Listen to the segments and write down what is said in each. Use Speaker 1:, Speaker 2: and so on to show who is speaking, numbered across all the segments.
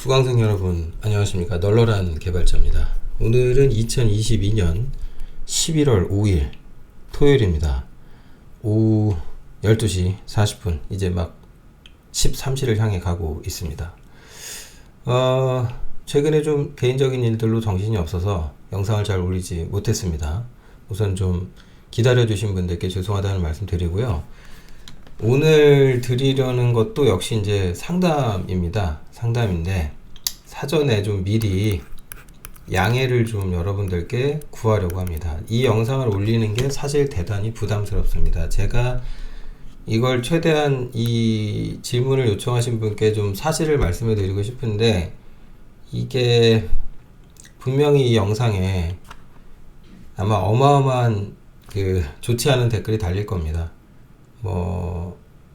Speaker 1: 수강생 여러분 안녕하십니까. 널널한 개발자입니다. 오늘은 2022년 11월 5일 토요일입니다. 오후 12시 40분 이제 막 13시를 향해 가고 있습니다. 최근에 좀 개인적인 일들로 정신이 없어서 영상을 잘 올리지 못했습니다. 우선 좀 기다려주신 분들께 죄송하다는 말씀 드리고요. 오늘 드리려는 것도 역시 이제 상담입니다. 상담인데 사전에 좀 미리 양해를 좀 여러분들께 구하려고 합니다. 이 영상을 올리는 게 사실 대단히 부담스럽습니다. 제가 이걸 최대한 이 질문을 요청하신 분께 좀 사실을 말씀해 드리고 싶은데 이게 분명히 이 영상에 아마 어마어마한 좋지 않은 댓글이 달릴 겁니다.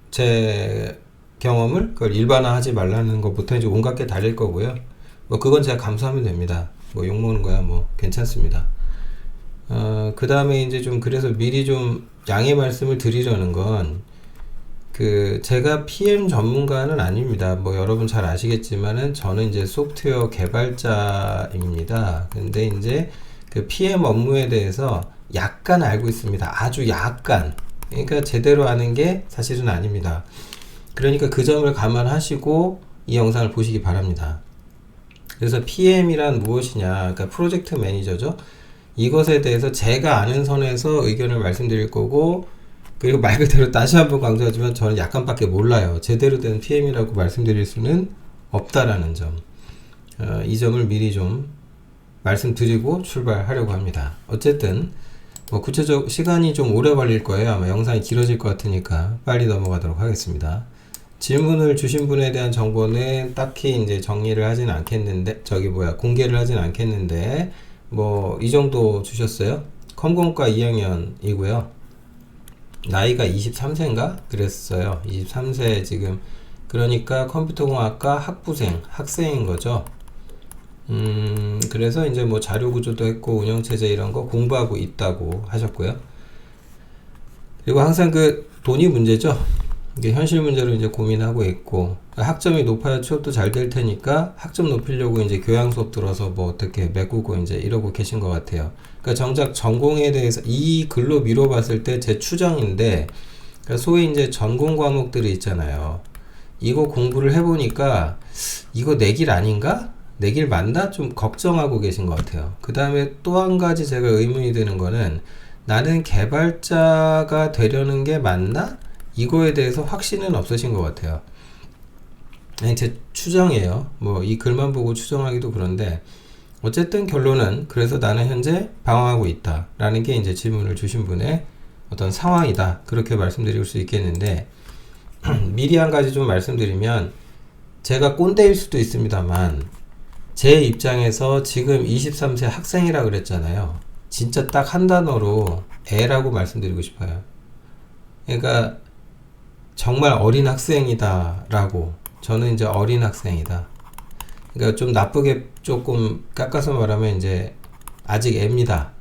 Speaker 1: 제 경험을 그걸 일반화하지 말라는 것부터 이제 온갖 게 달릴 거고요. 그건 제가 감수하면 됩니다. 욕먹는 거야 괜찮습니다. 그 다음에 이제 좀 그래서 미리 좀 양해 말씀을 드리려는 건 제가 PM 전문가는 아닙니다. 여러분 잘 아시겠지만은 저는 이제 소프트웨어 개발자입니다. 근데 이제 그 PM 업무에 대해서 약간 알고 있습니다. 아주 약간. 그러니까 제대로 아는 게 사실은 아닙니다. 그러니까 그 점을 감안하시고 이 영상을 보시기 바랍니다. 그래서 PM이란 무엇이냐, 그러니까 프로젝트 매니저죠. 이것에 대해서 제가 아는 선에서 의견을 말씀드릴 거고, 그리고 말 그대로 다시 한번 강조하지만 저는 약간밖에 몰라요. 제대로 된 PM이라고 말씀드릴 수는 없다라는 점. 이 점을 미리 좀 말씀드리고 출발하려고 합니다. 어쨌든 구체적 시간이 좀 오래 걸릴 거예요. 아마 영상이 길어질 것 같으니까 빨리 넘어가도록 하겠습니다. 질문을 주신 분에 대한 정보는 딱히 이제 정리를 하진 않겠는데, 공개를 하진 않겠는데, 이 정도 주셨어요. 컴공과 2학년이고요. 나이가 23세인가? 그랬어요. 23세 지금. 그러니까 컴퓨터공학과 학생인 거죠. 그래서 이제 자료 구조도 했고 운영체제 이런 거 공부하고 있다고 하셨고요. 그리고 항상 돈이 문제죠. 이게 현실 문제로 이제 고민하고 있고, 학점이 높아야 취업도 잘 될 테니까 학점 높이려고 이제 교양 수업 들어서 어떻게 메꾸고 이제 이러고 계신 것 같아요. 그러니까 정작 전공에 대해서 이 글로 미뤄봤을 때 제 추정인데, 그러니까 소위 이제 전공 과목들이 있잖아요. 이거 공부를 해보니까 이거 내 길 아닌가? 내 길 맞나? 좀 걱정하고 계신 것 같아요. 그 다음에 또 한 가지 제가 의문이 드는 거는 나는 개발자가 되려는 게 맞나? 이거에 대해서 확신은 없으신 것 같아요. 제 추정이에요. 이 글만 보고 추정하기도 그런데 어쨌든 결론은 그래서 나는 현재 방황하고 있다 라는 게 이제 질문을 주신 분의 어떤 상황이다, 그렇게 말씀드릴 수 있겠는데 미리 한 가지 좀 말씀드리면 제가 꼰대일 수도 있습니다만 제 입장에서 지금 23세 학생이라 그랬잖아요. 진짜 딱 한 단어로 애라고 말씀드리고 싶어요. 그러니까 정말 어린 학생이다 라고. 저는 이제 어린 학생이다. 그러니까 좀 나쁘게 조금 깎아서 말하면 이제 아직 애입니다.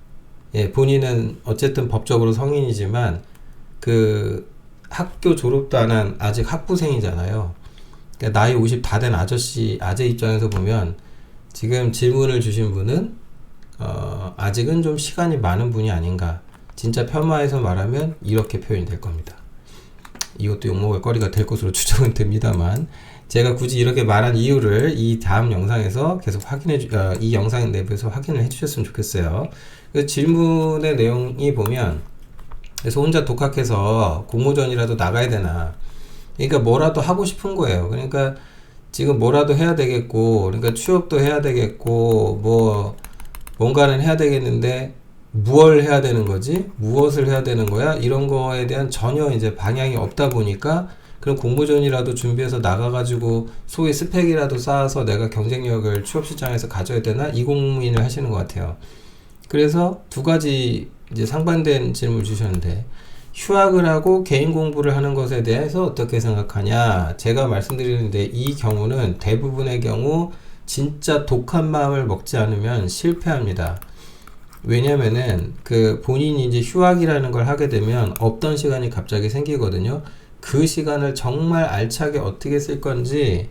Speaker 1: 본인은 어쨌든 법적으로 성인이지만 학교 졸업도 안 한 아직 학부생이잖아요. 그러니까 나이 50 다 된 아재 입장에서 보면 지금 질문을 주신 분은 아직은 좀 시간이 많은 분이 아닌가. 진짜 편마해서 말하면 이렇게 표현이 될 겁니다. 이것도 욕먹을 거리가 될 것으로 추정은 됩니다만 제가 굳이 이렇게 말한 이유를 이 다음 영상에서 계속 이 영상 내부에서 확인을 해주셨으면 좋겠어요. 질문의 내용이 보면 그래서 혼자 독학해서 공모전이라도 나가야 되나. 그러니까 뭐라도 하고 싶은 거예요. 그러니까 지금 뭐라도 해야 되겠고, 그러니까 취업도 해야 되겠고, 뭔가는 해야 되겠는데, 무엇을 해야 되는 거지? 무엇을 해야 되는 거야? 이런 거에 대한 전혀 이제 방향이 없다 보니까, 그럼 공모전이라도 준비해서 나가가지고, 소위 스펙이라도 쌓아서 내가 경쟁력을 취업시장에서 가져야 되나? 이 고민을 하시는 것 같아요. 그래서 두 가지 이제 상반된 질문을 주셨는데, 휴학을 하고 개인 공부를 하는 것에 대해서 어떻게 생각하냐? 제가 말씀드리는데 이 경우는 대부분의 경우 진짜 독한 마음을 먹지 않으면 실패합니다. 왜냐면은 본인이 이제 휴학이라는 걸 하게 되면 없던 시간이 갑자기 생기거든요. 그 시간을 정말 알차게 어떻게 쓸 건지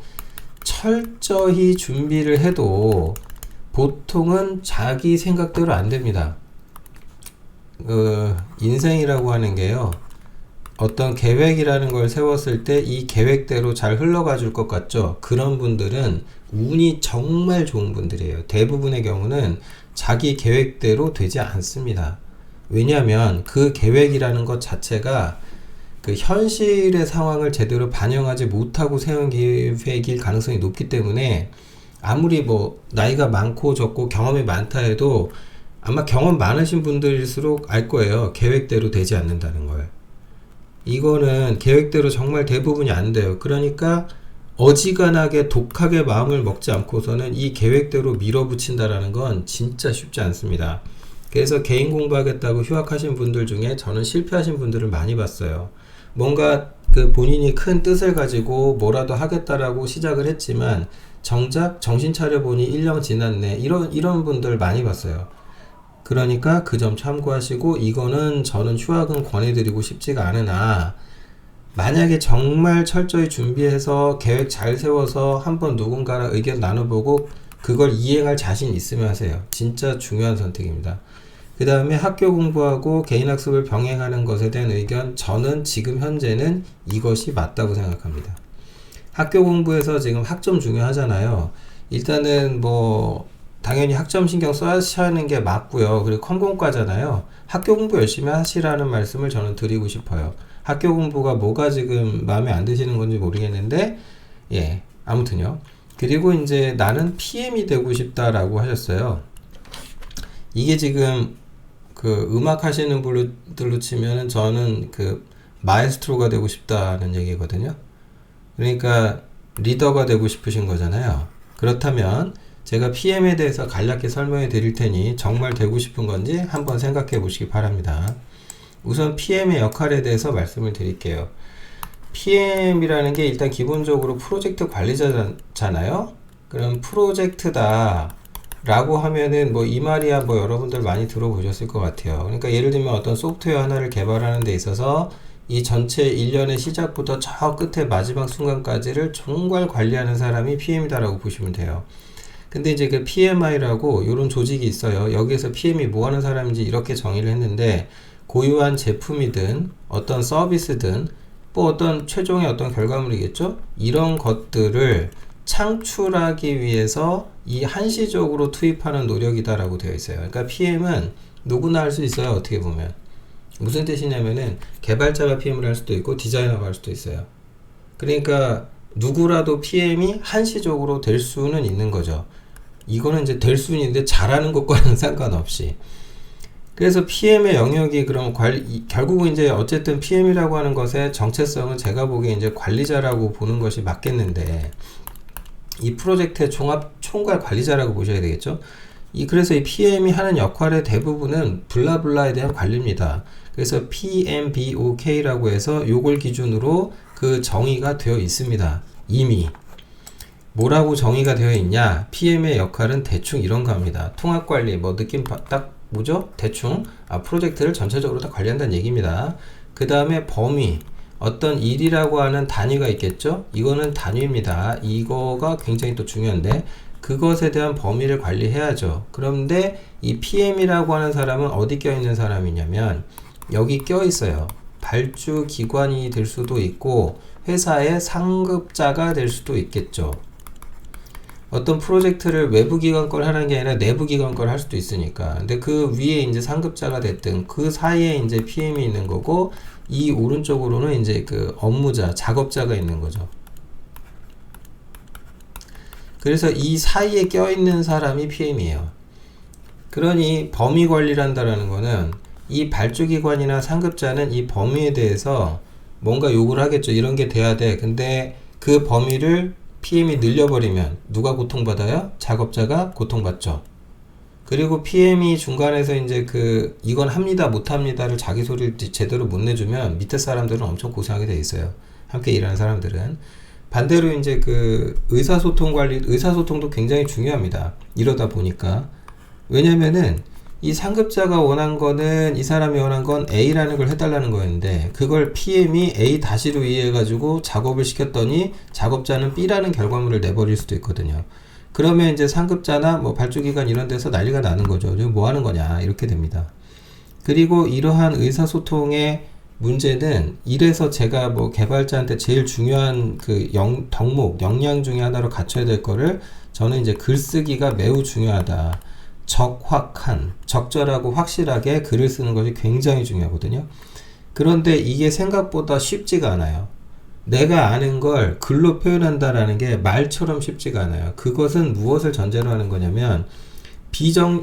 Speaker 1: 철저히 준비를 해도 보통은 자기 생각대로 안 됩니다. 인생이라고 하는 게요, 어떤 계획이라는 걸 세웠을 때 이 계획대로 잘 흘러가 줄 것 같죠? 그런 분들은 운이 정말 좋은 분들이에요. 대부분의 경우는 자기 계획대로 되지 않습니다. 왜냐하면 그 계획이라는 것 자체가 그 현실의 상황을 제대로 반영하지 못하고 세운 계획일 가능성이 높기 때문에, 아무리 뭐 나이가 많고 적고 경험이 많다 해도 아마 경험 많으신 분들일수록 알 거예요. 계획대로 되지 않는다는 걸. 이거는 계획대로 정말 대부분이 안 돼요. 그러니까 어지간하게 독하게 마음을 먹지 않고서는 이 계획대로 밀어붙인다라는 건 진짜 쉽지 않습니다. 그래서 개인 공부하겠다고 휴학하신 분들 중에 저는 실패하신 분들을 많이 봤어요. 뭔가 그 본인이 큰 뜻을 가지고 뭐라도 하겠다라고 시작을 했지만 정작 정신 차려보니 1년 지났네, 이런 분들 많이 봤어요. 그러니까 그 점 참고하시고, 이거는 저는 휴학은 권해드리고 싶지가 않으나, 만약에 정말 철저히 준비해서 계획 잘 세워서 한번 누군가랑 의견 나눠보고 그걸 이행할 자신 있으면 하세요. 진짜 중요한 선택입니다. 그 다음에 학교 공부하고 개인학습을 병행하는 것에 대한 의견, 저는 지금 현재는 이것이 맞다고 생각합니다. 학교 공부에서 지금 학점 중요하잖아요. 일단은 뭐 당연히 학점 신경 써야 하는 게 맞고요. 그리고 컴공과잖아요. 학교 공부 열심히 하시라는 말씀을 저는 드리고 싶어요. 학교 공부가 뭐가 지금 마음에 안 드시는 건지 모르겠는데, 예, 아무튼요. 그리고 이제 나는 PM이 되고 싶다라고 하셨어요. 이게 지금 그 음악 하시는 분들로 치면은 저는 그 마에스트로가 되고 싶다는 얘기거든요. 그러니까 리더가 되고 싶으신 거잖아요. 그렇다면 제가 PM에 대해서 간략히 설명해 드릴 테니 정말 되고 싶은 건지 한번 생각해 보시기 바랍니다. 우선 PM의 역할에 대해서 말씀을 드릴게요. PM이라는 게 일단 기본적으로 프로젝트 관리자잖아요. 그럼 프로젝트다 라고 하면은 뭐 이 말이야 뭐 여러분들 많이 들어보셨을 것 같아요. 그러니까 예를 들면 어떤 소프트웨어 하나를 개발하는 데 있어서 이 전체 일련의 시작부터 저 끝에 마지막 순간까지를 총괄 관리하는 사람이 PM이다라고 보시면 돼요. 근데 이제 그 PMI라고 이런 조직이 있어요. 여기에서 PM이 뭐 하는 사람인지 이렇게 정의를 했는데, 고유한 제품이든 어떤 서비스든 뭐 어떤 최종의 어떤 결과물이겠죠? 이런 것들을 창출하기 위해서 이 한시적으로 투입하는 노력이다라고 되어 있어요. 그러니까 PM은 누구나 할 수 있어요. 어떻게 보면. 무슨 뜻이냐면은 개발자가 PM을 할 수도 있고 디자이너가 할 수도 있어요. 그러니까 누구라도 PM이 한시적으로 될 수는 있는 거죠. 이거는 이제 될 수는 있는데 잘하는 것과는 상관없이. 그래서 PM의 영역이 그럼 결국은 이제 어쨌든 PM이라고 하는 것의 정체성은 제가 보기에 이제 관리자라고 보는 것이 맞겠는데, 이 프로젝트의 총괄 관리자라고 보셔야 되겠죠. 그래서 이 PM이 하는 역할의 대부분은 블라블라에 대한 관리입니다. 그래서 PMBOK라고 해서 요걸 기준으로 그 정의가 되어 있습니다. 이미. 뭐라고 정의가 되어 있냐? PM의 역할은 대충 이런 거 합니다. 통합관리, 뭐 느낌 딱 뭐죠? 대충 프로젝트를 전체적으로 다 관리한다는 얘기입니다. 그 다음에 범위, 어떤 일이라고 하는 단위가 있겠죠? 이거는 단위입니다. 이거가 굉장히 또 중요한데, 그것에 대한 범위를 관리해야죠. 그런데 이 PM이라고 하는 사람은 어디 껴있는 사람이냐면 여기 껴있어요. 발주 기관이 될 수도 있고 회사의 상급자가 될 수도 있겠죠. 어떤 프로젝트를 외부 기관 걸 하는 게 아니라 내부 기관 걸 할 수도 있으니까. 근데 그 위에 이제 상급자가 됐든 그 사이에 이제 PM이 있는 거고, 이 오른쪽으로는 이제 그 업무자, 작업자가 있는 거죠. 그래서 이 사이에 껴있는 사람이 PM이에요. 그러니 범위 관리를 한다라는 거는 이 발주기관이나 상급자는 이 범위에 대해서 뭔가 요구를 하겠죠. 이런 게 돼야 돼. 근데 그 범위를 PM이 늘려버리면 누가 고통받아요? 작업자가 고통받죠. 그리고 PM이 중간에서 이제 이건 합니다, 못합니다를 자기 소리를 제대로 못 내주면 밑에 사람들은 엄청 고생하게 돼 있어요. 함께 일하는 사람들은. 반대로 이제 의사소통 관리, 의사소통도 굉장히 중요합니다. 이러다 보니까. 왜냐면은 이 상급자가 원한 거는, 이 사람이 원한 건 A라는 걸 해달라는 거였는데, 그걸 PM이 A-로 이해해가지고 작업을 시켰더니 작업자는 B라는 결과물을 내버릴 수도 있거든요. 그러면 이제 상급자나 뭐 발주기관 이런 데서 난리가 나는 거죠. 뭐 하는 거냐, 이렇게 됩니다. 그리고 이러한 의사소통의 문제는, 이래서 제가 뭐 개발자한테 제일 중요한 그 덕목, 역량 중에 하나로 갖춰야 될 거를, 저는 이제 글쓰기가 매우 중요하다. 적확한, 적절하고 확실하게 글을 쓰는 것이 굉장히 중요하거든요. 그런데 이게 생각보다 쉽지가 않아요. 내가 아는 걸 글로 표현한다라는 게 말처럼 쉽지가 않아요. 그것은 무엇을 전제로 하는 거냐면,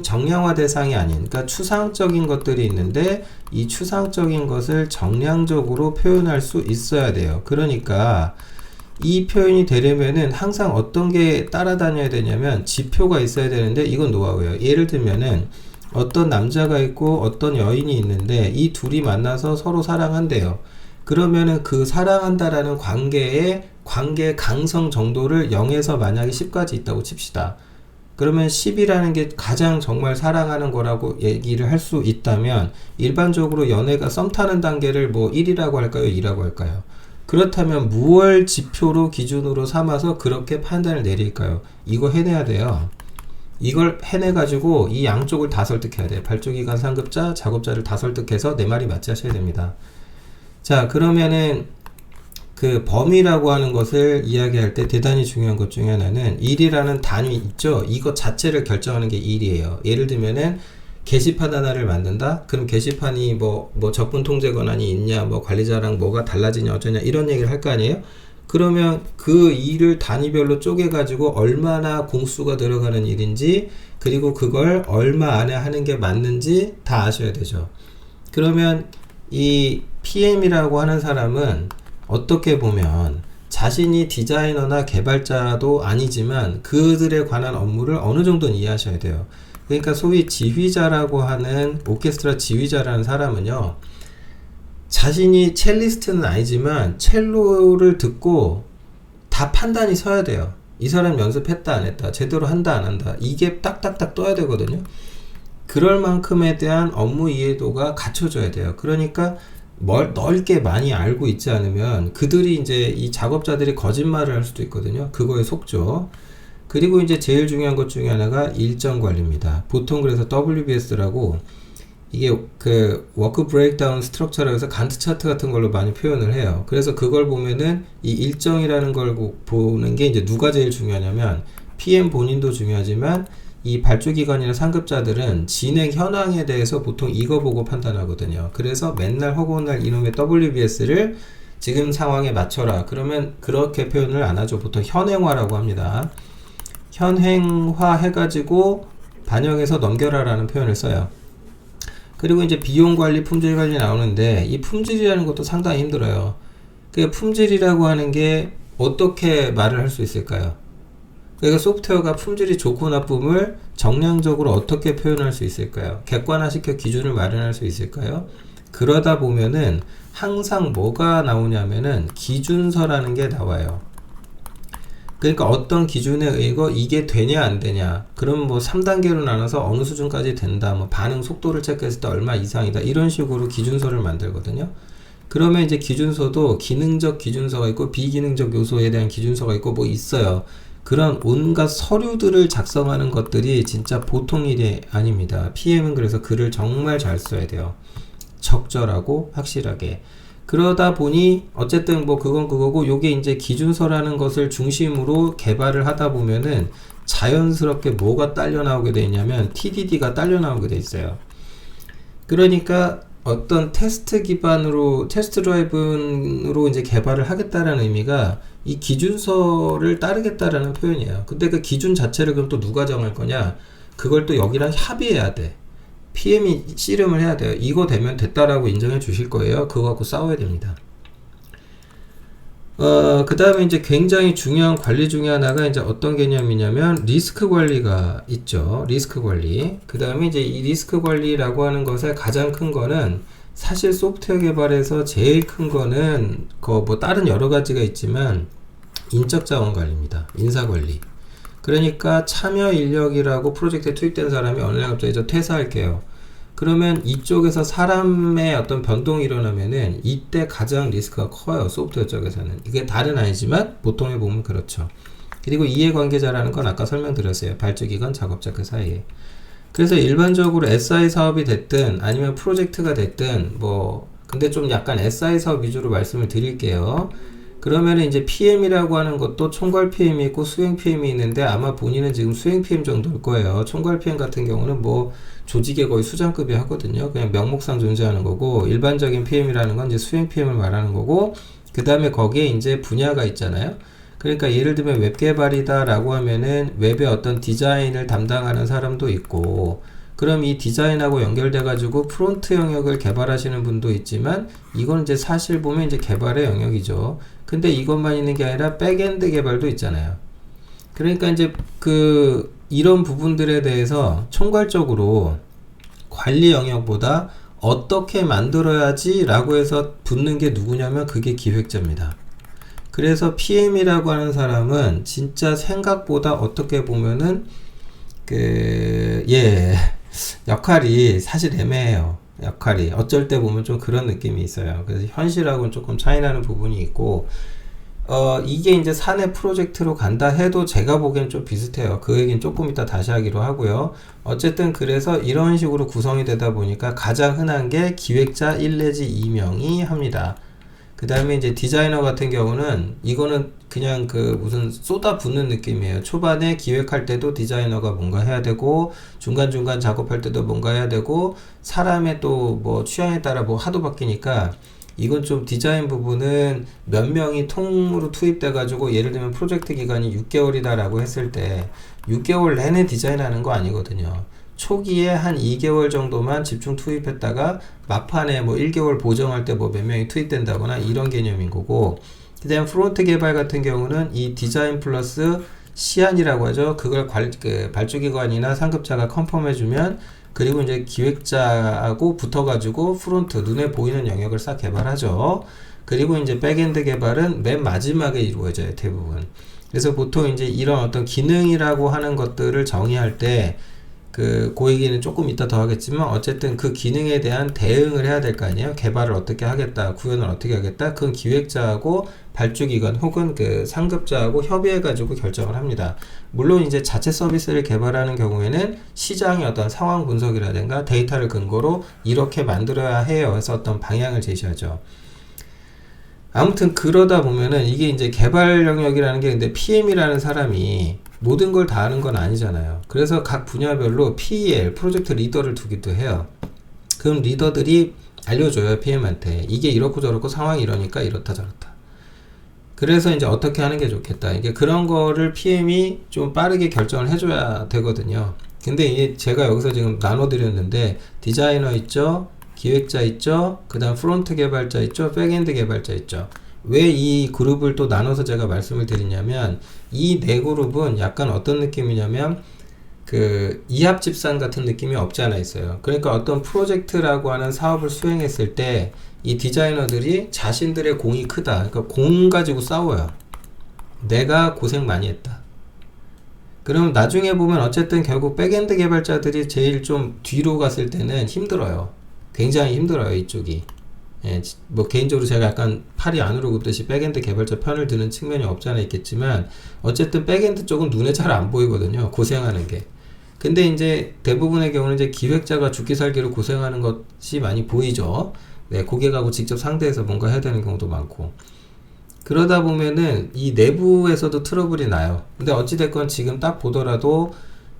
Speaker 1: 정량화 대상이 아닌, 그러니까 추상적인 것들이 있는데 이 추상적인 것을 정량적으로 표현할 수 있어야 돼요. 그러니까 이 표현이 되려면은 항상 어떤 게 따라다녀야 되냐면 지표가 있어야 되는데, 이건 노하우예요. 예를 들면은 어떤 남자가 있고 어떤 여인이 있는데 이 둘이 만나서 서로 사랑한대요. 그러면은 그 사랑한다라는 관계의 관계 강성 정도를 0에서 만약에 10까지 있다고 칩시다. 그러면 10이라는 게 가장 정말 사랑하는 거라고 얘기를 할 수 있다면, 일반적으로 연애가 썸 타는 단계를 뭐 1이라고 할까요? 2라고 할까요? 그렇다면 무얼 지표로 기준으로 삼아서 그렇게 판단을 내릴까요? 이거 해내야 돼요. 이걸 해내가지고 이 양쪽을 다 설득해야 돼요. 발주기관, 상급자, 작업자를 다 설득해서 내 말이 맞지 하셔야 됩니다. 자, 그러면은 그 범위라고 하는 것을 이야기할 때 대단히 중요한 것 중에 하나는 일이라는 단위 있죠? 이것 자체를 결정하는 게 일이에요. 예를 들면은 게시판 하나를 만든다? 그럼 게시판이 뭐 적분 통제 권한이 있냐, 뭐 관리자랑 뭐가 달라지냐, 어쩌냐, 이런 얘기를 할 거 아니에요? 그러면 그 일을 단위별로 쪼개가지고 얼마나 공수가 들어가는 일인지, 그리고 그걸 얼마 안에 하는 게 맞는지 다 아셔야 되죠. 그러면 이 PM이라고 하는 사람은 어떻게 보면 자신이 디자이너나 개발자도 아니지만 그들에 관한 업무를 어느 정도는 이해하셔야 돼요. 그러니까 소위 지휘자라고 하는, 오케스트라 지휘자라는 사람은요, 자신이 첼리스트는 아니지만 첼로를 듣고 다 판단이 서야 돼요. 이 사람 연습했다 안 했다, 제대로 한다 안 한다, 이게 딱딱딱 떠야 되거든요. 그럴 만큼에 대한 업무 이해도가 갖춰져야 돼요. 그러니까 넓게 많이 알고 있지 않으면 그들이 이제 이 작업자들이 거짓말을 할 수도 있거든요. 그거에 속죠. 그리고 이제 제일 중요한 것 중에 하나가 일정 관리입니다. 보통 그래서 WBS라고, 이게 그 워크 브레이크다운 스트럭처라고 해서 간트 차트 같은 걸로 많이 표현을 해요. 그래서 그걸 보면은 이 일정이라는 걸 보는 게 이제 누가 제일 중요하냐면, PM 본인도 중요하지만 이 발주기관이나 상급자들은 진행 현황에 대해서 보통 이거 보고 판단하거든요. 그래서 맨날 허구날 이놈의 WBS를 지금 상황에 맞춰라. 그러면 그렇게 표현을 안 하죠. 보통 현행화라고 합니다. 현행화 해가지고 반영해서 넘겨라 라는 표현을 써요. 그리고 이제 비용 관리, 품질 관리 나오는데, 이 품질이라는 것도 상당히 힘들어요. 그 품질이라고 하는 게 어떻게 말을 할 수 있을까요? 그러니까 소프트웨어가 품질이 좋고 나쁨을 정량적으로 어떻게 표현할 수 있을까요? 객관화시켜 기준을 마련할 수 있을까요? 그러다 보면은 항상 뭐가 나오냐면은 기준서라는 게 나와요. 그러니까 어떤 기준에 의거 이게 되냐 안 되냐, 그럼 뭐 3단계로 나눠서 어느 수준까지 된다, 뭐 반응 속도를 체크했을 때 얼마 이상이다, 이런 식으로 기준서를 만들거든요. 그러면 이제 기준서도 기능적 기준서가 있고 비기능적 요소에 대한 기준서가 있고 뭐 있어요. 그런 온갖 서류들을 작성하는 것들이 진짜 보통 일이 아닙니다. PM은 그래서 글을 정말 잘 써야 돼요. 적절하고 확실하게. 그러다 보니 어쨌든 뭐 그건 그거고, 요게 이제 기준서라는 것을 중심으로 개발을 하다 보면은 자연스럽게 뭐가 딸려 나오게 돼 있냐면 TDD가 딸려 나오게 돼 있어요. 그러니까 어떤 테스트 기반으로, 테스트 드라이븐으로 이제 개발을 하겠다라는 의미가 이 기준서를 따르겠다라는 표현이에요. 근데 그 기준 자체를 그럼 또 누가 정할 거냐? 그걸 또 여기랑 합의해야 돼. PM이 씨름을 해야 돼요. 이거 되면 됐다라고 인정해 주실 거예요. 그거 갖고 싸워야 됩니다. 그 다음에 이제 굉장히 중요한 관리 중에 하나가 이제 어떤 개념이냐면 리스크 관리가 있죠. 리스크 관리. 그 다음에 이제 이 리스크 관리라고 하는 것의 가장 큰 거는, 사실 소프트웨어 개발에서 제일 큰 거는 뭐 다른 여러 가지가 있지만 인적 자원 관리입니다. 인사 관리. 그러니까 참여 인력이라고 프로젝트에 투입된 사람이 어느 날 갑자기 저 퇴사할게요. 그러면 이쪽에서 사람의 어떤 변동이 일어나면은 이때 가장 리스크가 커요. 소프트웨어 쪽에서는. 이게 다는 아니지만 보통에 보면 그렇죠. 그리고 이해관계자라는 건 아까 설명드렸어요. 발주기관, 작업자 그 사이에. 그래서 일반적으로 SI 사업이 됐든 아니면 프로젝트가 됐든 뭐 근데 좀 약간 SI 사업 위주로 말씀을 드릴게요. 그러면은 이제 PM이라고 하는 것도 총괄 PM이 있고 수행 PM이 있는데 아마 본인은 지금 수행 PM 정도일 거예요. 총괄 PM 같은 경우는 뭐 조직에 거의 수장급이 하거든요. 그냥 명목상 존재하는 거고 일반적인 PM이라는 건 이제 수행 PM을 말하는 거고 그 다음에 거기에 이제 분야가 있잖아요. 그러니까 예를 들면 웹 개발이다 라고 하면은 웹의 어떤 디자인을 담당하는 사람도 있고 그럼 이 디자인하고 연결돼 가지고 프론트 영역을 개발하시는 분도 있지만 이건 이제 사실 보면 이제 개발의 영역이죠. 근데 이것만 있는 게 아니라 백엔드 개발도 있잖아요. 그러니까 이제 이런 부분들에 대해서 총괄적으로 관리 영역보다 어떻게 만들어야지 라고 해서 붙는 게 누구냐면 그게 기획자입니다. 그래서 PM이라고 하는 사람은 진짜 생각보다 어떻게 보면은 역할이 사실 애매해요. 역할이 어쩔 때 보면 좀 그런 느낌이 있어요. 그래서 현실하고는 조금 차이나는 부분이 있고 이게 이제 사내 프로젝트로 간다 해도 제가 보기엔 좀 비슷해요. 그 얘기는 조금 이따 다시 하기로 하고요. 어쨌든 그래서 이런 식으로 구성이 되다 보니까 가장 흔한 게 기획자 1 내지 2명이 합니다. 그 다음에 이제 디자이너 같은 경우는 이거는 그냥 무슨 쏟아붓는 느낌이에요. 초반에 기획할 때도 디자이너가 뭔가 해야 되고 중간중간 작업할 때도 뭔가 해야 되고 사람의 또 뭐 취향에 따라 뭐 하도 바뀌니까 이건 좀 디자인 부분은 몇 명이 통으로 투입돼 가지고 예를 들면 프로젝트 기간이 6개월이다 라고 했을 때 6개월 내내 디자인하는 거 아니거든요. 초기에 한 2개월 정도만 집중 투입했다가 막판에 뭐 1개월 보정할 때 뭐 몇 명이 투입된다거나 이런 개념인 거고 그 다음 프론트 개발 같은 경우는 이 디자인 플러스 시안이라고 하죠. 그걸 발주기관이나 상급자가 컨펌해주면 그리고 이제 기획자하고 붙어가지고 프론트 눈에 보이는 영역을 싹 개발하죠. 그리고 이제 백엔드 개발은 맨 마지막에 이루어져요. 대부분. 그래서 보통 이제 이런 어떤 기능이라고 하는 것들을 정의할 때 그 얘기는 조금 이따 더 하겠지만 어쨌든 그 기능에 대한 대응을 해야 될 거 아니에요. 개발을 어떻게 하겠다, 구현을 어떻게 하겠다. 그건 기획자하고 발주기관 혹은 그 상급자하고 협의해가지고 결정을 합니다. 물론 이제 자체 서비스를 개발하는 경우에는 시장의 어떤 상황 분석이라든가 데이터를 근거로 이렇게 만들어야 해요. 해서 어떤 방향을 제시하죠. 아무튼 그러다 보면은 이게 이제 개발 영역이라는 게 근데 PM이라는 사람이 모든 걸 다 아는 건 아니잖아요. 그래서 각 분야별로 PL, 프로젝트 리더를 두기도 해요. 그럼 리더들이 알려줘요, PM한테. 이게 이렇고 저렇고 상황이 이러니까 이렇다 저렇다. 그래서 이제 어떻게 하는 게 좋겠다. 이게 그런 거를 PM이 좀 빠르게 결정을 해줘야 되거든요. 근데 이게 제가 여기서 지금 나눠드렸는데 디자이너 있죠, 기획자 있죠, 그 다음 프론트 개발자 있죠, 백엔드 개발자 있죠. 왜 이 그룹을 또 나눠서 제가 말씀을 드리냐면 이 네 그룹은 약간 어떤 느낌이냐면 이합집산 같은 느낌이 없지 않아 있어요. 그러니까 어떤 프로젝트라고 하는 사업을 수행했을 때 이 디자이너들이 자신들의 공이 크다. 그러니까 공 가지고 싸워요. 내가 고생 많이 했다. 그럼 나중에 보면 어쨌든 결국 백엔드 개발자들이 제일 좀 뒤로 갔을 때는 힘들어요. 굉장히 힘들어요, 이쪽이. 예, 뭐 개인적으로 제가 약간 팔이 안으로 굽듯이 백엔드 개발자 편을 드는 측면이 없지 않아 있겠지만 어쨌든 백엔드 쪽은 눈에 잘 안 보이거든요. 고생하는 게. 근데 이제 대부분의 경우는 이제 기획자가 죽기 살기로 고생하는 것이 많이 보이죠. 네, 고객하고 직접 상대해서 뭔가 해야 되는 경우도 많고. 그러다 보면은 이 내부에서도 트러블이 나요. 근데 어찌됐건 지금 딱 보더라도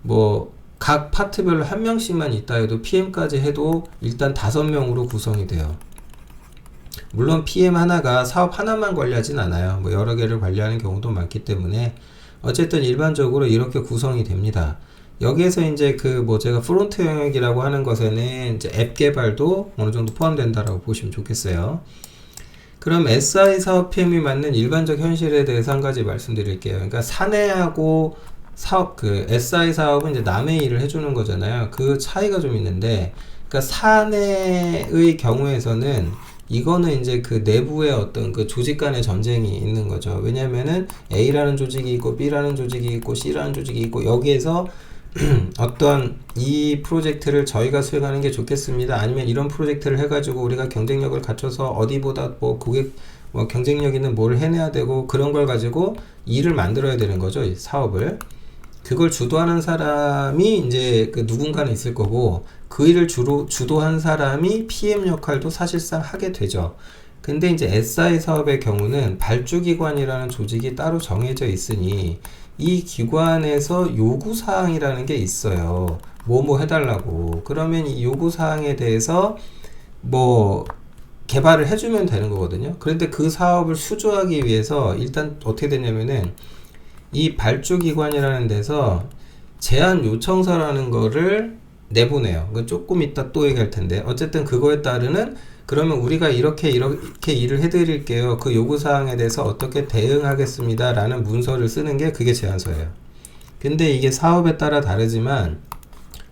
Speaker 1: 뭐 각 파트별로 한 명씩만 있다 해도 PM까지 해도 일단 5명으로 구성이 돼요. 물론 PM 하나가 사업 하나만 관리하진 않아요. 뭐 여러 개를 관리하는 경우도 많기 때문에 어쨌든 일반적으로 이렇게 구성이 됩니다. 여기에서 이제 제가 프론트 영역이라고 하는 것에는 이제 앱 개발도 어느 정도 포함된다라고 보시면 좋겠어요. 그럼 SI 사업 PM이 맞는 일반적 현실에 대해서 한 가지 말씀드릴게요. 그러니까 사내하고 SI 사업은 이제 남의 일을 해주는 거잖아요. 그 차이가 좀 있는데, 그러니까 사내의 경우에서는 이거는 이제 그 내부의 어떤 그 조직 간의 전쟁이 있는 거죠. 왜냐면은 A라는 조직이 있고 B라는 조직이 있고 C라는 조직이 있고 여기에서 어떤 이 프로젝트를 저희가 수행하는 게 좋겠습니다. 아니면 이런 프로젝트를 해가지고 우리가 경쟁력을 갖춰서 어디보다 뭐 고객 뭐 경쟁력 있는 뭘 해내야 되고 그런 걸 가지고 일을 만들어야 되는 거죠. 이 사업을. 그걸 주도하는 사람이 이제 그 누군가는 있을 거고 그 일을 주도한 사람이 PM 역할도 사실상 하게 되죠. 근데 이제 SI 사업의 경우는 발주기관이라는 조직이 따로 정해져 있으니 이 기관에서 요구사항이라는 게 있어요. 뭐 해달라고. 그러면 이 요구사항에 대해서 뭐 개발을 해주면 되는 거거든요. 그런데 그 사업을 수주하기 위해서 일단 어떻게 되냐면은 이 발주기관이라는 데서 제안 요청서라는 거를 내보내요. 조금 이따 또 얘기할 텐데 어쨌든 그거에 따르는 그러면 우리가 이렇게 일을 해드릴게요. 그 요구사항에 대해서 어떻게 대응하겠습니다. 라는 문서를 쓰는 게 그게 제안서예요. 근데 이게 사업에 따라 다르지만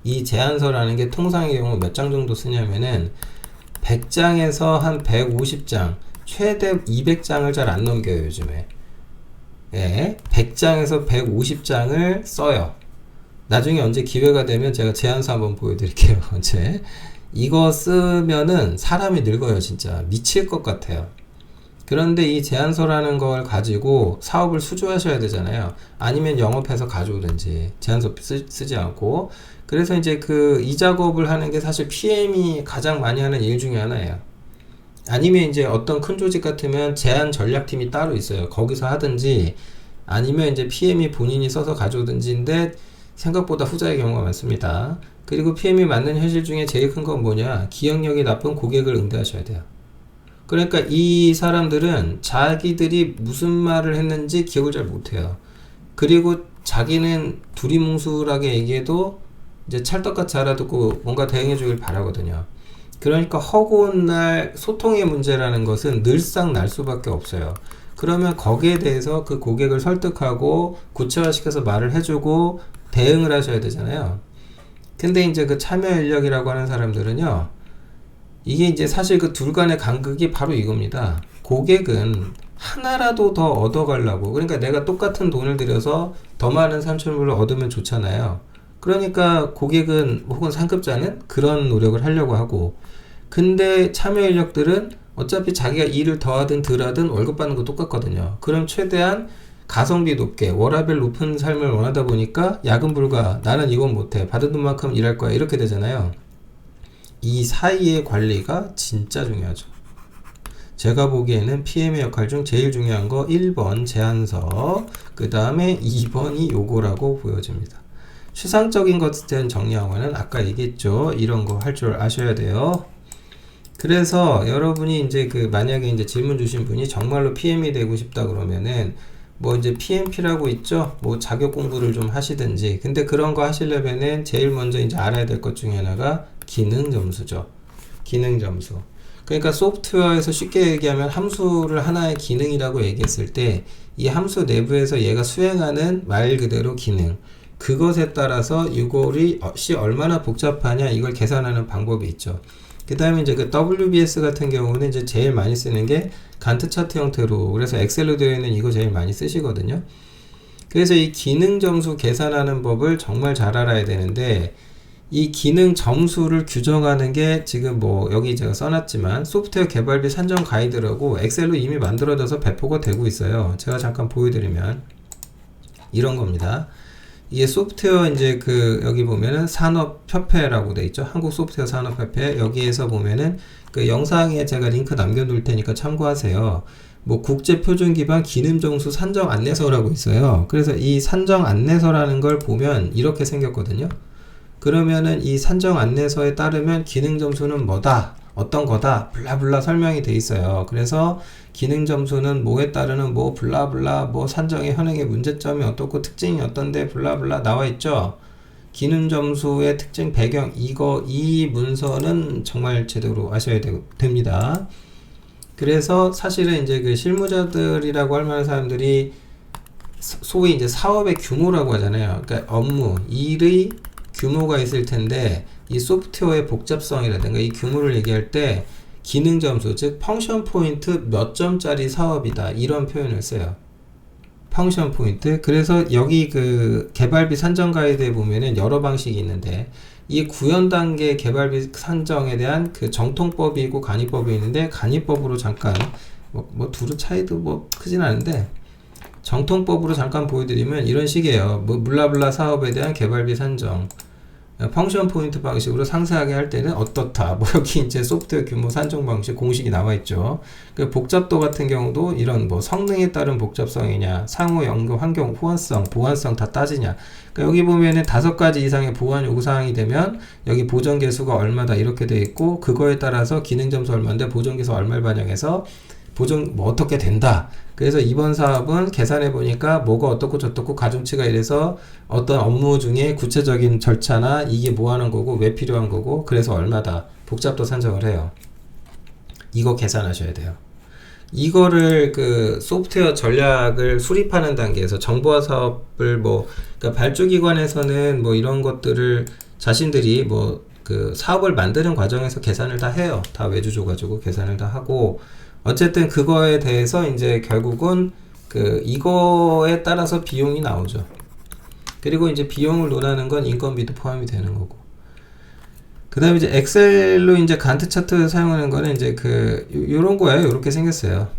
Speaker 1: 이 제안서라는 게 통상의 경우 몇 장 정도 쓰냐면은 100장에서 한 150장, 최대 200장을 잘 안 넘겨요, 요즘에. 예, 100장에서 150장을 써요. 나중에 언제 기회가 되면 제가 제안서 한번 보여드릴게요, 언제. 이거 쓰면은 사람이 늙어요, 진짜. 미칠 것 같아요. 그런데 이 제안서라는 걸 가지고 사업을 수주하셔야 되잖아요. 아니면 영업해서 가져오든지 제안서 쓰지 않고. 그래서 이제 이 작업을 하는 게 사실 PM이 가장 많이 하는 일 중에 하나예요. 아니면 이제 어떤 큰 조직 같으면 제안 전략팀이 따로 있어요. 거기서 하든지 아니면 이제 PM이 본인이 써서 가져오든지인데 생각보다 후자의 경우가 많습니다. 그리고 PM이 맞는 현실 중에 제일 큰 건 뭐냐? 기억력이 나쁜 고객을 응대하셔야 돼요. 그러니까 이 사람들은 자기들이 무슨 말을 했는지 기억을 잘 못해요. 그리고 자기는 두리뭉술하게 얘기해도 이제 찰떡같이 알아듣고 뭔가 대응해 주길 바라거든요. 그러니까 허구한 날 소통의 문제라는 것은 늘상 날 수밖에 없어요. 그러면 거기에 대해서 그 고객을 설득하고 구체화시켜서 말을 해주고 대응을 하셔야 되잖아요. 근데 이제 그 참여 인력이라고 하는 사람들은요, 이게 이제 사실 그 둘 간의 간극이 바로 이겁니다. 고객은 하나라도 더 얻어가려고, 그러니까 내가 똑같은 돈을 들여서 더 많은 산출물을 얻으면 좋잖아요. 그러니까 고객은 혹은 상급자는 그런 노력을 하려고 하고, 근데 참여 인력들은 어차피 자기가 일을 더 하든 덜 하든 월급 받는 거 똑같거든요. 그럼 최대한 가성비 높게 워라밸 높은 삶을 원하다 보니까 야근 불가, 나는 이건 못해, 받은 돈만큼 일할 거야, 이렇게 되잖아요. 이 사이의 관리가 진짜 중요하죠. 제가 보기에는 PM의 역할 중 제일 중요한 거 1번 제안서, 그 다음에 2번이 요거라고 보여집니다. 추상적인 것에 대한 정리하고는 아까 얘기했죠. 이런 거 할 줄 아셔야 돼요. 그래서 여러분이 이제 만약에 이제 질문 주신 분이 정말로 PM이 되고 싶다 그러면은 뭐 이제 PMP라고 있죠. 뭐 자격 공부를 좀 하시든지. 근데 그런 거 하시려면은 제일 먼저 이제 알아야 될 것 중에 하나가 기능 점수죠. 기능 점수. 그러니까 소프트웨어에서 쉽게 얘기하면 함수를 하나의 기능이라고 얘기했을 때 이 함수 내부에서 얘가 수행하는 말 그대로 기능. 그것에 따라서 이것이 얼마나 복잡하냐 이걸 계산하는 방법이 있죠. 그 다음에 이제 WBS 같은 경우는 이제 제일 많이 쓰는 게 간트 차트 형태로, 그래서 엑셀로 되어 있는 이거 제일 많이 쓰시거든요. 그래서 이 기능 점수 계산하는 법을 정말 잘 알아야 되는데, 이 기능 점수를 규정하는 게 지금 뭐 여기 제가 써놨지만 소프트웨어 개발비 산정 가이드라고 엑셀로 이미 만들어져서 배포가 되고 있어요. 제가 잠깐 보여드리면 이런 겁니다. 이게 소프트웨어 이제 여기 보면은 산업협회라고 돼 있죠. 한국 소프트웨어 산업협회. 여기에서 보면은 영상에 제가 링크 남겨둘 테니까 참고하세요. 뭐 국제표준 기반 기능 점수 산정 안내서라고 있어요. 그래서 이 산정 안내서라는 걸 보면 이렇게 생겼거든요. 그러면은 이 산정 안내서에 따르면 기능 점수는 뭐다, 어떤 거다, 블라블라 설명이 돼 있어요. 그래서 기능 점수는 뭐에 따르는 뭐 블라블라, 뭐 산정의 현행의 문제점이 어떻고 특징이 어떤데 블라블라 나와 있죠. 기능 점수의 특징 배경, 이 문서는 정말 제대로 아셔야 됩니다. 그래서 사실은 이제 실무자들이라고 할 만한 사람들이 소위 이제 사업의 규모라고 하잖아요. 그러니까 업무, 일의 규모가 있을 텐데 이 소프트웨어의 복잡성이라든가 이 규모를 얘기할 때 기능 점수, 즉 펑션 포인트 몇 점짜리 사업이다, 이런 표현을 써요. 펑션 포인트. 그래서 여기 그 개발비 산정 가이드에 보면은 여러 방식이 있는데, 이 구현 단계 개발비 산정에 대한 그 정통법이 있고 간이법이 있는데, 간이법으로 잠깐 뭐 둘의 차이도 뭐 크진 않은데, 정통법으로 잠깐 보여드리면 이런 식이에요. 뭐 블라블라 사업에 대한 개발비 산정, 펑션 포인트 방식으로 상세하게 할 때는 어떻다. 뭐 여기 이제 소프트웨어 규모 산정 방식 공식이 나와 있죠. 그 복잡도 같은 경우도 이런 뭐 성능에 따른 복잡성이냐, 상호 연금 환경 호환성, 보안성 다 따지냐. 그러니까 여기 보면은 5가지 이상의 보안 요구 사항이 되면 여기 보정 개수가 얼마다 이렇게 돼 있고, 그거에 따라서 기능 점수 얼마인데 보정 개수 얼마를 반영해서 보정 뭐 어떻게 된다. 그래서 이번 사업은 계산해 보니까 뭐가 어떻고 저떻고 가중치가 이래서 어떤 업무 중에 구체적인 절차나 이게 뭐 하는 거고 왜 필요한 거고 그래서 얼마다, 복잡도 산정을 해요. 이거 계산하셔야 돼요. 이거를 그 소프트웨어 전략을 수립하는 단계에서 정보화 사업을 뭐 그러니까 발주기관에서는 뭐 이런 것들을 자신들이 뭐 그 사업을 만드는 과정에서 계산을 다 해요. 다 외주 줘가지고 계산을 다 하고, 어쨌든 그거에 대해서 이제 결국은 그 이거에 따라서 비용이 나오죠. 그리고 이제 비용을 논하는 건 인건비도 포함이 되는 거고. 그 다음에 이제 엑셀로 이제 간트 차트 사용하는 거는 이제 그 요런 거예요. 요렇게 생겼어요.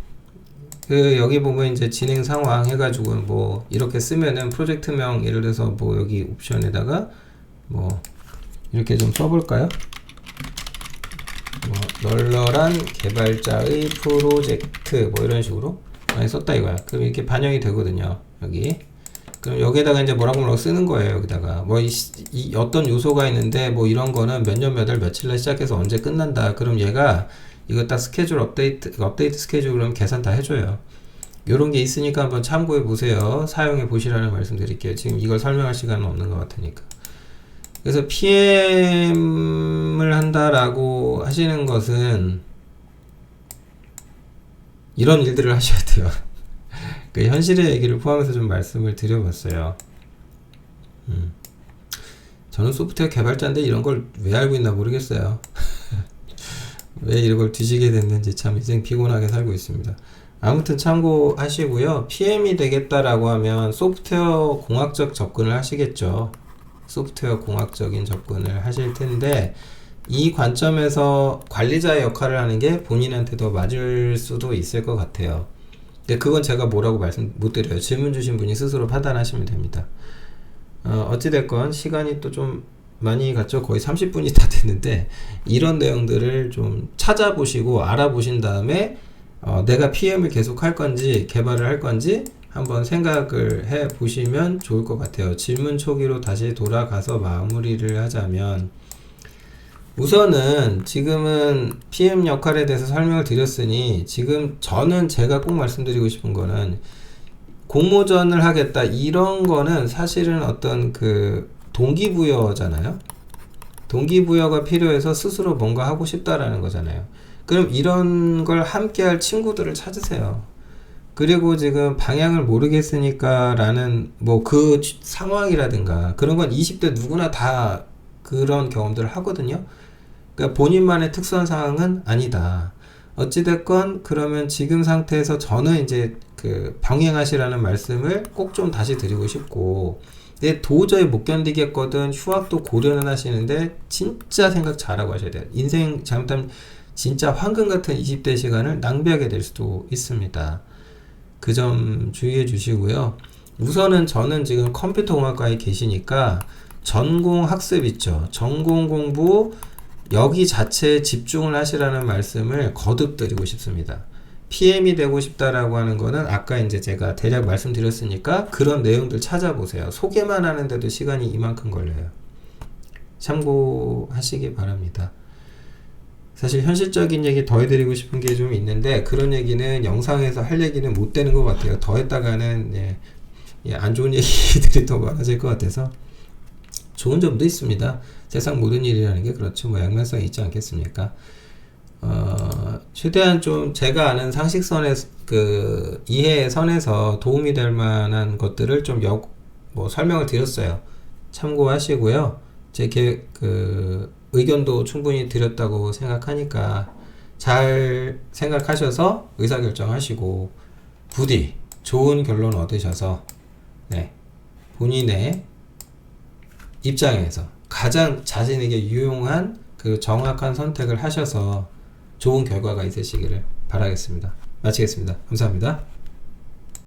Speaker 1: 그 여기 보면 이제 진행 상황 해가지고 뭐 이렇게 쓰면은 프로젝트명 예를 들어서 뭐 여기 옵션에다가 뭐 이렇게 좀 써볼까요? 뭐 널널한 개발자의 프로젝트 뭐 이런 식으로 많이 썼다 이거야. 그럼 이렇게 반영이 되거든요. 여기. 그럼 여기에다가 이제 뭐라고 쓰는 거예요. 여기다가 뭐 이 어떤 요소가 있는데 뭐 이런 거는 몇 년 몇 월 며칠날 시작해서 언제 끝난다. 그럼 얘가 이거 딱 스케줄 업데이트 스케줄 그럼 계산 다 해줘요. 요런 게 있으니까 한번 참고해 보세요. 사용해 보시라는 말씀 드릴게요. 지금 이걸 설명할 시간은 없는 것 같으니까. 그래서 PM을 한다라고 하시는 것은 이런 일들을 하셔야 돼요. 그 현실의 얘기를 포함해서 좀 말씀을 드려봤어요. 저는 소프트웨어 개발자인데 이런 걸 왜 알고 있나 모르겠어요. 왜 이런 걸 뒤지게 됐는지 참 인생 피곤하게 살고 있습니다. 아무튼 참고하시고요. PM이 되겠다라고 하면 소프트웨어 공학적 접근을 하시겠죠. 소프트웨어 공학적인 접근을 하실 텐데, 이 관점에서 관리자의 역할을 하는 게 본인한테 더 맞을 수도 있을 것 같아요. 근데 그건 제가 뭐라고 말씀 못 드려요. 질문 주신 분이 스스로 판단하시면 됩니다. 어찌됐건 시간이 또 좀 많이 갔죠. 거의 30분이 다 됐는데, 이런 내용들을 좀 찾아보시고 알아보신 다음에 내가 PM을 계속 할 건지 개발을 할 건지 한번 생각을 해 보시면 좋을 것 같아요. 질문 초기로 다시 돌아가서 마무리를 하자면, 우선은 지금은 PM 역할에 대해서 설명을 드렸으니, 지금 저는 제가 꼭 말씀드리고 싶은 거는 공모전을 하겠다 이런 거는 사실은 어떤 그 동기부여잖아요. 동기부여가 필요해서 스스로 뭔가 하고 싶다라는 거잖아요. 그럼 이런 걸 함께 할 친구들을 찾으세요. 그리고 지금 방향을 모르겠으니까 라는 뭐 그 상황이라든가 그런 건 20대 누구나 다 그런 경험들을 하거든요. 그러니까 본인만의 특수한 상황은 아니다. 어찌됐건 그러면 지금 상태에서 저는 이제 그 병행하시라는 말씀을 꼭 좀 다시 드리고 싶고, 근데 도저히 못 견디겠거든 휴학도 고려는 하시는데 진짜 생각 잘하고 하셔야 돼요. 인생 잘못하면 진짜 황금 같은 20대 시간을 낭비하게 될 수도 있습니다. 그 점 주의해 주시고요. 우선은 저는 지금 컴퓨터공학과에 계시니까 전공 학습 있죠. 전공 공부 여기 자체에 집중을 하시라는 말씀을 거듭 드리고 싶습니다. PM이 되고 싶다라고 하는 거는 아까 이제 제가 대략 말씀드렸으니까 그런 내용들 찾아보세요. 소개만 하는데도 시간이 이만큼 걸려요. 참고하시기 바랍니다. 사실 현실적인 얘기 더 해드리고 싶은 게 좀 있는데, 그런 얘기는 영상에서 할 얘기는 못 되는 것 같아요. 더 했다가는 안 좋은 얘기들이 더 많아질 것 같아서. 좋은 점도 있습니다. 세상 모든 일이라는 게 그렇죠. 뭐 양면성이 있지 않겠습니까? 최대한 좀 제가 아는 상식선에 그 이해의 선에서 도움이 될 만한 것들을 좀 설명을 드렸어요. 참고하시고요. 제 의견도 충분히 드렸다고 생각하니까 잘 생각하셔서 의사결정하시고 부디 좋은 결론 얻으셔서 네, 본인의 입장에서 가장 자신에게 유용한 그 정확한 선택을 하셔서 좋은 결과가 있으시기를 바라겠습니다. 마치겠습니다. 감사합니다.